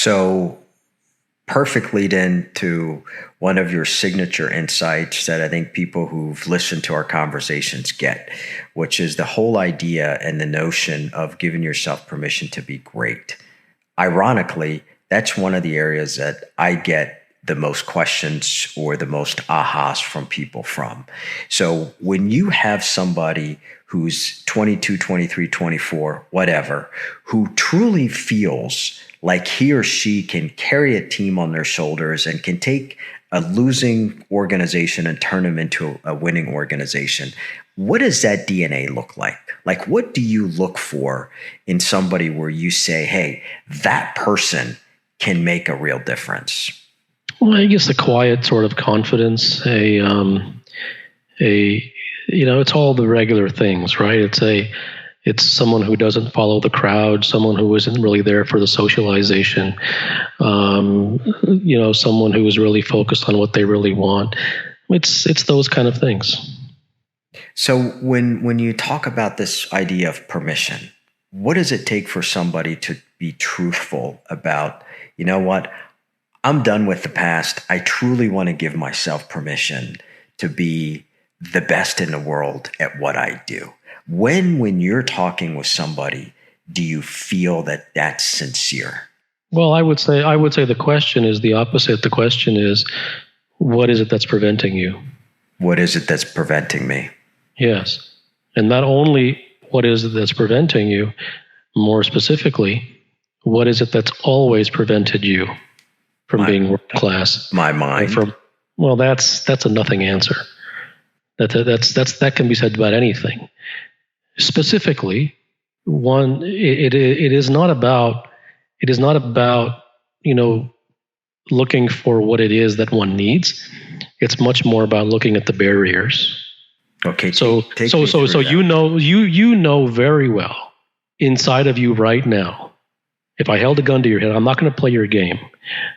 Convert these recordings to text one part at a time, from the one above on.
So perfectly then to one of your signature insights that I think people who've listened to our conversations get, which is the whole idea and the notion of giving yourself permission to be great. Ironically, that's one of the areas that I get the most questions or the most ahas from people from. So when you have somebody who's 22, 23, 24, whatever, who truly feels like he or she can carry a team on their shoulders and can take a losing organization and turn them into a winning organization, what does that DNA look like? Like, what do you look for in somebody where you say, hey, that person can make a real difference? Well, I guess the quiet sort of confidence, it's all the regular things, right? It's someone who doesn't follow the crowd, someone who isn't really there for the socialization, someone who is really focused on what they really want. It's those kind of things. So when you talk about this idea of permission, what does it take for somebody to be truthful about, you know what, I'm done with the past. I truly want to give myself permission to be the best in the world at what I do. When you're talking with somebody, do you feel that that's sincere? Well, I would say the question is the opposite. The question is, what is it that's preventing you? What is it that's preventing me? Yes. And not only what is it that's preventing you, more specifically, what is it that's always prevented you from being world class? My mind. That's a nothing answer. That can be said about anything. Specifically, one, it is not about looking for what it is that one needs. It's much more about looking at the barriers. Okay. So you know very well inside of you right now, if I held a gun to your head, I'm not going to play your game.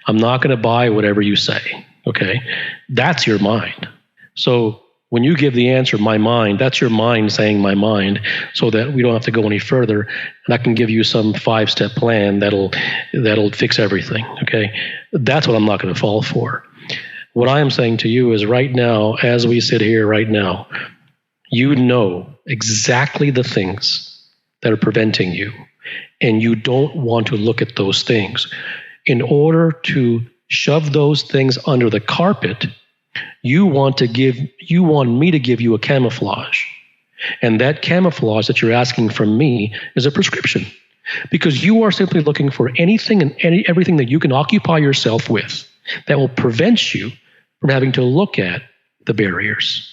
I'm not going to buy whatever you say. Okay. That's your mind. So when you give the answer, my mind, that's your mind saying my mind, so that we don't have to go any further. And I can give you some 5-step plan that'll fix everything. Okay. That's what I'm not going to fall for. What I am saying to you is right now, as we sit here right now, you know exactly the things that are preventing you, and you don't want to look at those things. In order to shove those things under the carpet, you want me to give you a camouflage. And that camouflage that you're asking from me is a prescription, because you are simply looking for anything and everything that you can occupy yourself with that will prevent you from having to look at the barriers.